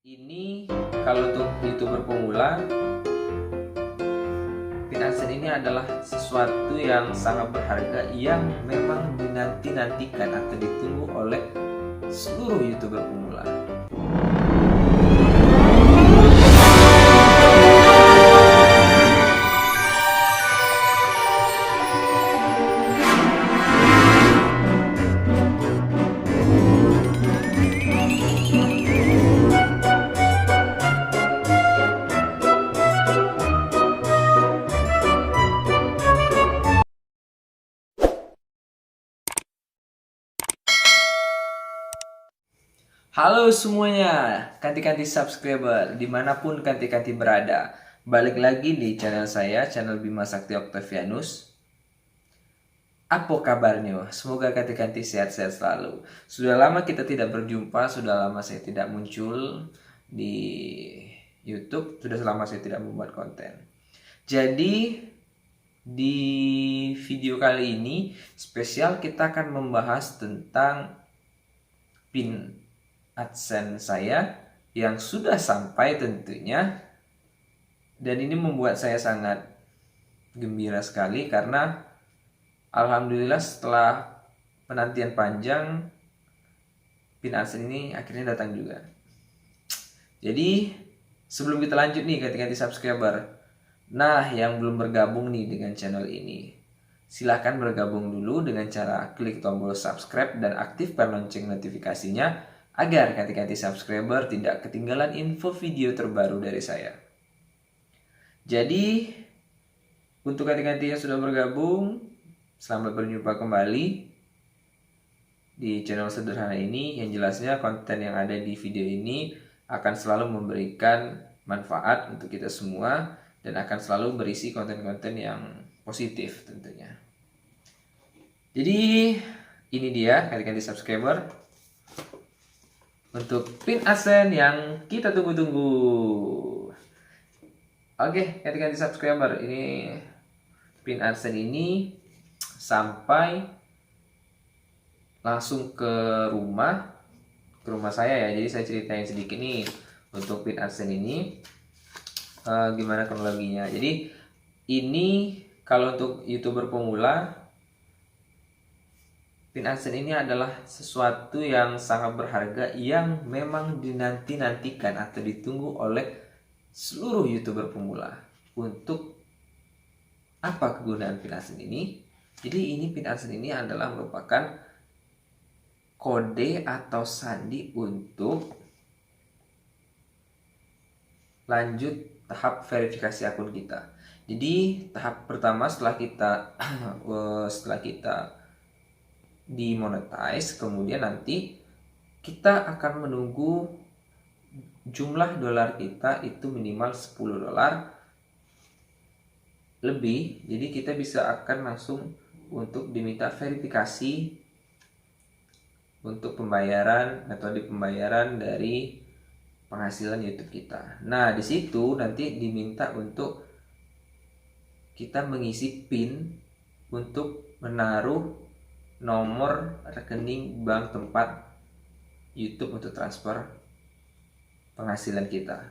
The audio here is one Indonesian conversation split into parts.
Ini kalau untuk YouTuber pemula, pin AdSense ini adalah sesuatu yang sangat berharga yang memang dinanti-nantikan atau ditunggu oleh seluruh YouTuber pemula. Halo semuanya, kanti-kanti subscriber dimanapun kanti-kanti berada. Balik lagi di channel saya, channel Bima Sakti Octavianus. Apa kabarnya? Semoga kanti-kanti sehat-sehat selalu. Sudah lama kita tidak berjumpa, sudah lama saya tidak muncul di YouTube, sudah lama saya tidak membuat konten. Jadi di video kali ini spesial kita akan membahas tentang pin AdSense saya yang sudah sampai tentunya, dan ini membuat saya sangat gembira sekali karena alhamdulillah setelah penantian panjang pin AdSense ini akhirnya datang juga. Jadi sebelum kita lanjut nih ganti-ganti subscriber, nah yang belum bergabung nih dengan channel ini, silahkan bergabung dulu dengan cara klik tombol subscribe dan aktifkan lonceng notifikasinya agar ganti-ganti subscriber tidak ketinggalan info video terbaru dari saya. Jadi untuk ganti-ganti yang sudah bergabung, selamat berjumpa kembali di channel sederhana ini, yang jelasnya konten yang ada di video ini akan selalu memberikan manfaat untuk kita semua dan akan selalu berisi konten-konten yang positif tentunya. Jadi ini dia ganti-ganti subscriber untuk pin AdSense yang kita tunggu-tunggu. Oke, ganti-ganti subscriber, ini pin AdSense ini sampai langsung ke rumah saya ya. Jadi saya ceritain sedikit nih untuk pin AdSense ini gimana kronologinya. Jadi ini kalau untuk YouTuber pemula, pin AdSense ini adalah sesuatu yang sangat berharga yang memang dinanti-nantikan atau ditunggu oleh seluruh YouTuber pemula. Untuk apa kegunaan pin AdSense ini? Jadi ini pin AdSense ini adalah merupakan kode atau sandi untuk lanjut tahap verifikasi akun kita. Jadi tahap pertama setelah kita dimonetize, kemudian nanti kita akan menunggu jumlah dolar kita itu minimal 10 dolar lebih. Jadi kita bisa akan langsung untuk diminta verifikasi untuk pembayaran, metode pembayaran dari penghasilan YouTube kita. Nah, di situ nanti diminta untuk kita mengisi PIN untuk menaruh nomor rekening bank tempat YouTube untuk transfer penghasilan kita.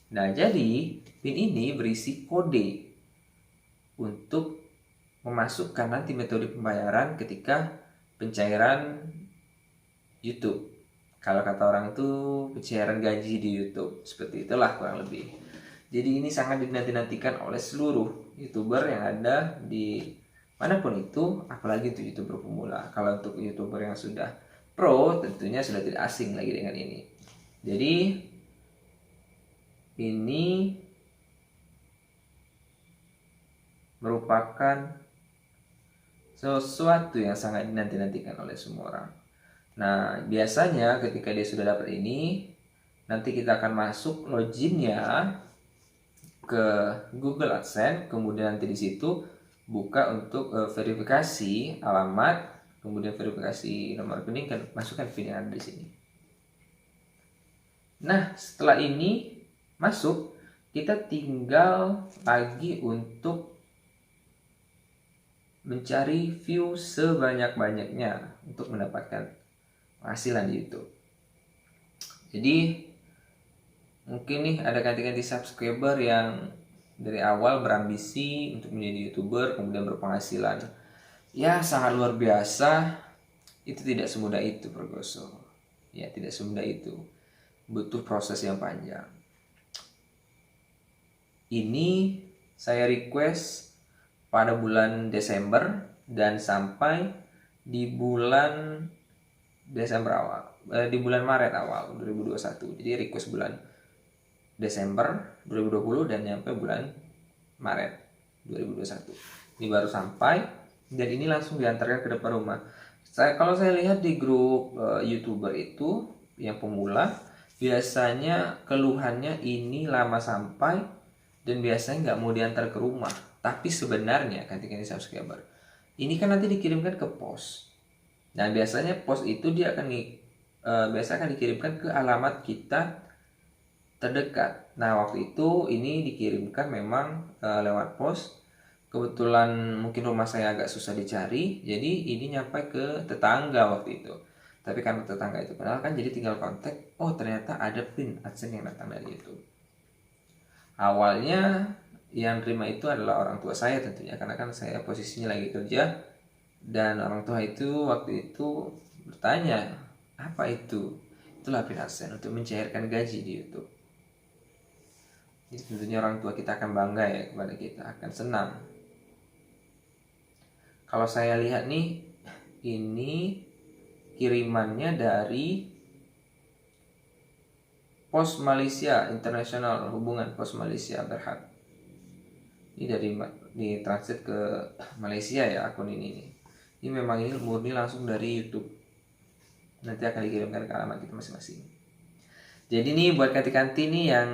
Nah, jadi PIN ini berisi kode untuk memasukkan nanti metode pembayaran ketika pencairan YouTube. Kalau kata orang itu pencairan gaji di YouTube, seperti itulah kurang lebih. Jadi ini sangat dinanti-nantikan oleh seluruh YouTuber yang ada di manapun itu, apalagi untuk YouTuber pemula. Kalau untuk YouTuber yang sudah pro, tentunya sudah tidak asing lagi dengan ini. Jadi ini merupakan sesuatu yang sangat dinanti-nantikan oleh semua orang. Nah, biasanya ketika dia sudah dapat ini, nanti kita akan masuk loginnya ke Google AdSense, kemudian nanti di situ buka untuk verifikasi alamat, kemudian verifikasi nomor rekening, dan masukkan PIN yang ada di sini. Nah, setelah ini masuk, kita tinggal lagi untuk mencari view sebanyak-banyaknya untuk mendapatkan penghasilan di YouTube. Jadi Mungkin nih ada ganti-ganti subscriber yang dari awal berambisi untuk menjadi YouTuber, kemudian berpenghasilan ya sangat luar biasa. Itu tidak semudah itu, Progoso. Ya, tidak semudah itu. Butuh proses yang panjang. Ini saya request pada bulan Desember dan sampai di bulan Desember awal, di bulan Maret awal 2021. Jadi request bulan Desember 2020 dan nyampe bulan Maret 2021. Ini baru sampai dan ini langsung diantarkan ke depan rumah. Kalau saya lihat di grup YouTuber itu yang pemula, biasanya keluhannya ini lama sampai dan biasanya nggak mau diantar ke rumah. Tapi sebenarnya ketika ini subscriber, ini kan nanti dikirimkan ke pos. Nah biasanya pos itu dia akan biasa akan dikirimkan ke alamat kita terdekat. Nah waktu itu ini dikirimkan memang lewat pos. Kebetulan mungkin rumah saya agak susah dicari, jadi ini nyampe ke tetangga waktu itu. Tapi karena tetangga itu kenal kan, jadi tinggal kontak. Oh ternyata ada pin AdSense yang datang dari itu. Awalnya yang terima itu adalah orang tua saya tentunya, karena kan saya posisinya lagi kerja. Dan orang tua itu waktu itu bertanya, apa itu? Itulah pin AdSense untuk mencairkan gaji di YouTube. Jadi tentunya orang tua kita akan bangga ya kepada kita, akan senang. Kalau saya lihat nih, ini kirimannya dari Pos Malaysia Internasional, hubungan Pos Malaysia Berhad. Ini di transit ke Malaysia ya akun ini nih. Ini memang ini murni langsung dari YouTube. Nanti akan dikirimkan ke alamat kita masing-masing. Jadi nih buat kanti-kanti nih yang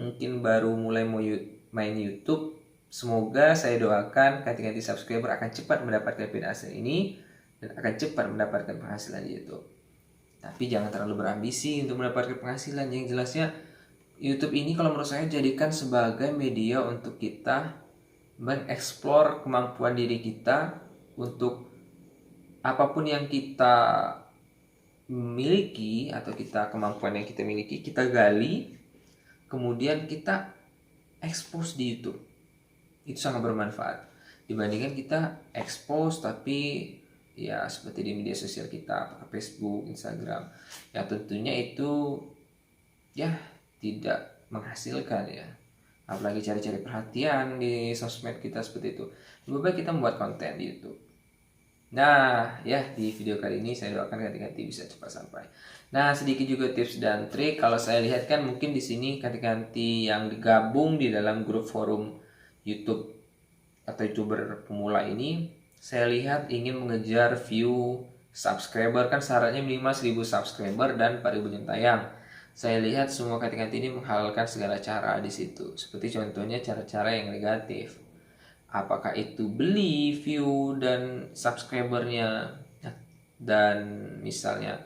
mungkin baru mulai mau main YouTube, semoga saya doakan kanti-kanti subscriber akan cepat mendapatkan pin AdSense ini dan akan cepat mendapatkan penghasilan di YouTube. Tapi jangan terlalu berambisi untuk mendapatkan penghasilan. Yang jelasnya YouTube ini kalau menurut saya jadikan sebagai media untuk kita mengeksplor kemampuan diri kita untuk apapun yang kita miliki atau kemampuan yang kita miliki, kita gali, kemudian kita expose di YouTube. Itu sangat bermanfaat dibandingkan kita expose tapi ya seperti di media sosial kita, apakah Facebook, Instagram, ya tentunya itu ya tidak menghasilkan ya, apalagi cari-cari perhatian di sosmed kita seperti itu. Lebih baik kita membuat konten di YouTube. Nah ya, di video kali ini saya doakan ganti-ganti bisa cepat sampai. Nah sedikit juga tips dan trik. Kalau saya lihat kan mungkin di sini ganti-ganti yang digabung di dalam grup forum YouTube atau YouTuber pemula ini, saya lihat ingin mengejar view, subscriber, kan syaratnya minimal 1000 subscriber dan 4000 jam tayang. Saya lihat semua ganti-ganti ini menghalalkan segala cara di situ. Seperti contohnya cara-cara yang negatif. Apakah itu beli view dan subscribernya, dan misalnya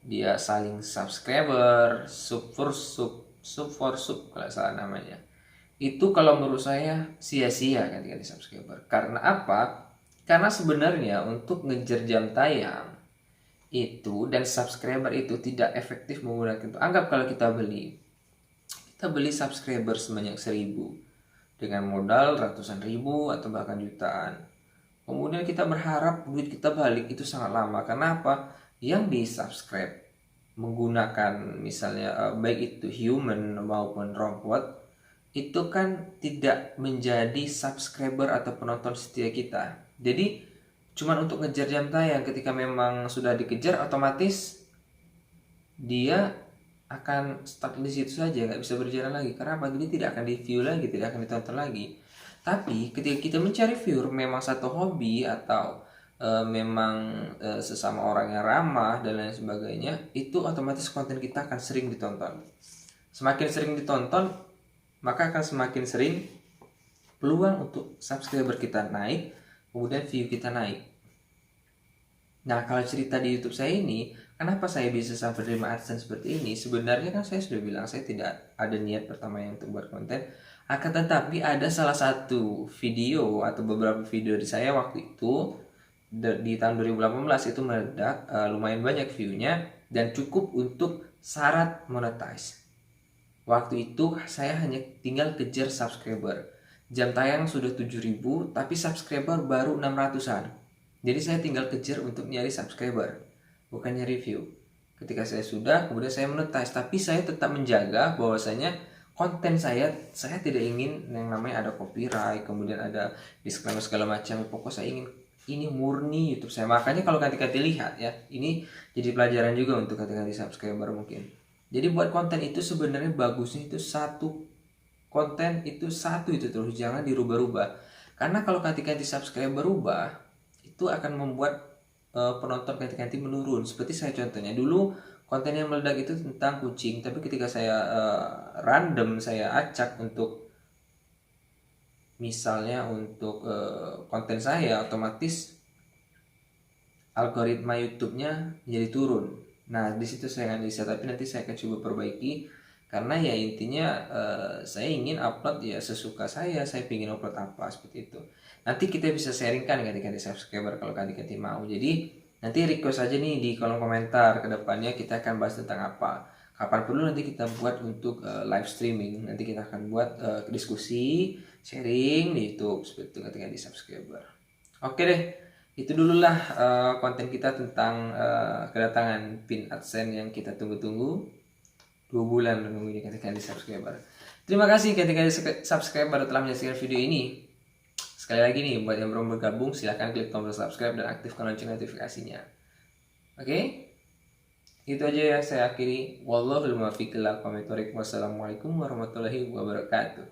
dia saling subscriber, sub for sub kalau salah namanya. Itu kalau menurut saya sia-sia ganti-ganti subscriber. Karena apa? Karena sebenarnya untuk ngejar jam tayang itu dan subscriber itu tidak efektif menggunakan itu. Anggap kalau kita beli subscriber sebanyak 1000 dengan modal ratusan ribu atau bahkan jutaan. Kemudian kita berharap duit kita balik, itu sangat lama. Karena apa? Yang di subscribe menggunakan misalnya baik itu human maupun robot, itu kan tidak menjadi subscriber atau penonton setia kita. Jadi cuman untuk ngejar jam tayang. Ketika memang sudah dikejar, otomatis dia akan stuck di situ saja, nggak bisa berjalan lagi. Karena apa? Jadi tidak akan di view lagi, tidak akan ditonton lagi. Tapi ketika kita mencari viewer memang satu hobi atau memang sesama orang yang ramah dan lain sebagainya, itu otomatis konten kita akan sering ditonton. Semakin sering ditonton, maka akan semakin sering peluang untuk subscriber kita naik, kemudian view kita naik. Nah kalau cerita di YouTube saya ini, kenapa saya bisa sampai terima AdSense seperti ini? Sebenarnya kan saya sudah bilang saya tidak ada niat pertama yang untuk buat konten. Akan tetapi ada salah satu video atau beberapa video di saya waktu itu di tahun 2018 itu meledak, lumayan banyak viewnya dan cukup untuk syarat monetize. Waktu itu saya hanya tinggal kejar subscriber. Jam tayang sudah 7.000, tapi subscriber baru 600-an. Jadi saya tinggal kejar untuk nyari subscriber, bukannya review. Ketika saya sudah, kemudian saya monetize, tapi saya tetap menjaga bahwasanya konten saya tidak ingin yang namanya ada copyright, kemudian ada disclaimer segala macam. Pokok saya ingin ini murni YouTube saya. Makanya kalau ganti-ganti lihat ya, ini jadi pelajaran juga untuk ganti-ganti subscriber mungkin. Jadi buat konten itu sebenarnya bagusnya itu satu konten itu satu itu terus, jangan dirubah-rubah. Karena kalau ganti-ganti subscriber berubah, itu akan membuat penonton ganti-ganti menurun. Seperti saya contohnya dulu konten yang meledak itu tentang kucing, tapi ketika saya random saya acak untuk misalnya untuk konten saya, otomatis algoritma YouTube-nya jadi turun. Nah, di situ saya analisa, tapi nanti saya akan coba perbaiki karena ya intinya saya ingin upload ya sesuka saya ingin upload apa seperti itu. Nanti kita bisa sharingkan ganti-ganti subscriber kalau ganti-ganti mau. Jadi nanti request aja nih di kolom komentar, kedepannya kita akan bahas tentang apa. Kapan perlu nanti kita buat untuk live streaming. Nanti kita akan buat diskusi, sharing di YouTube seperti itu ganti-ganti subscriber. Oke deh. Itu dululah konten kita tentang kedatangan pin AdSense yang kita tunggu-tunggu 2 bulan menunggu ini ganti subscriber. Terima kasih ganti subscriber telah menyaksikan video ini. Sekali lagi nih, buat yang belum bergabung silahkan klik tombol subscribe dan aktifkan lonceng notifikasinya. Oke? Itu aja ya saya akhiri. Wallahul muwaffiq ila aqwamit thoriq. Wassalamualaikum warahmatullahi wabarakatuh.